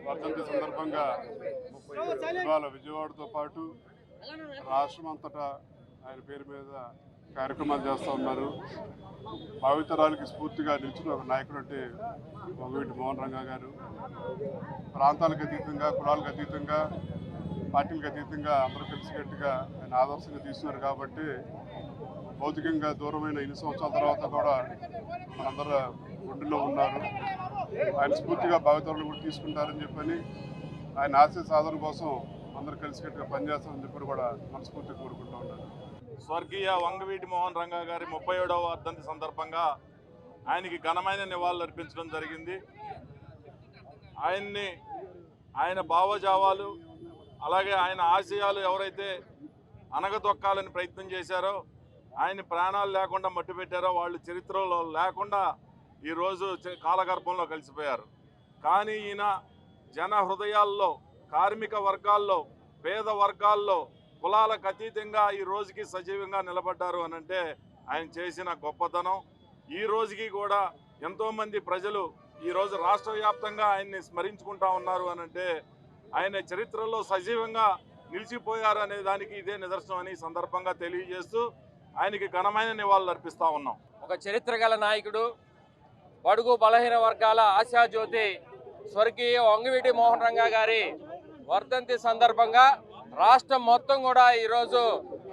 వర్ధంతి సందర్భంగా ఇవాళ విజయవాడతో పాటు రాష్ట్రం అంతటా ఆయన పేరు మీద కార్యక్రమాలు చేస్తూ ఉన్నారు. భావితరాలకి స్ఫూర్తిగా నిలిచిన ఒక నాయకుడు అంటే వంగవీటి మోహన్ రంగా గారు. ప్రాంతాలకు అతీతంగా, కులాలకు అతీతంగా, పార్టీలకు అతీతంగా అందరూ కలిసికట్టుగా ఆయన ఆదర్శంగా తీసుకున్నారు. కాబట్టి భౌతికంగా దూరమైన ఇన్ని సంవత్సరాల తర్వాత కూడా మనందరూ గుండెల్లో ఉన్నారు. ఆయన స్ఫూర్తిగా భావితరాలు కూడా తీసుకుంటారని చెప్పని ఆయన ఆశయ సాధన కోసం అందరూ కలిసికట్టుగా పనిచేస్తామని చెప్పి కూడా మనస్ఫూర్తిగా కోరుకుంటూ ఉన్నారు. స్వర్గీయ వంగవీటి మోహన్ రంగా గారి 37వ వర్ధంతి సందర్భంగా ఆయనకి ఘనమైన నివాళులు అర్పించడం జరిగింది. ఆయన భావజావాలు అలాగే ఆయన ఆశయాలు ఎవరైతే అనగదొక్కాలని ప్రయత్నం చేశారో, ఆయన ప్రాణాలు లేకుండా మట్టి పెట్టారో వాళ్ళు చరిత్రలో లేకుండా ఈరోజు కాలగర్భంలో కలిసిపోయారు. కానీ ఈయన జన హృదయాల్లో, కార్మిక వర్గాల్లో, పేద వర్గాల్లో, కులాలకు అతీతంగా ఈ రోజుకి సజీవంగా నిలబడ్డారు అనంటే ఆయన చేసిన గొప్పతనం. ఈ రోజుకి కూడా ఎంతోమంది ప్రజలు ఈరోజు రాష్ట్ర వ్యాప్తంగా ఆయన్ని స్మరించుకుంటా ఉన్నారు అనంటే ఆయన చరిత్రలో సజీవంగా నిలిచిపోయారు అనే దానికి ఇదే నిదర్శనం అని సందర్భంగా తెలియజేస్తూ ఆయనకి ఘనమైన నివాళులు అర్పిస్తూ ఉన్నాం. ఒక చరిత్ర గల నాయకుడు, బడుగు బలహీన వర్గాల ఆశాజ్యోతి స్వర్గీయ వంగవీటి మోహన్ రంగా గారి వర్ధంతి సందర్భంగా రాష్ట్రం మొత్తం కూడా ఈరోజు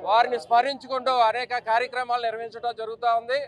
వారిని స్మరించుకుంటూ అనేక కార్యక్రమాలు నిర్వహించడం జరుగుతూ ఉంది.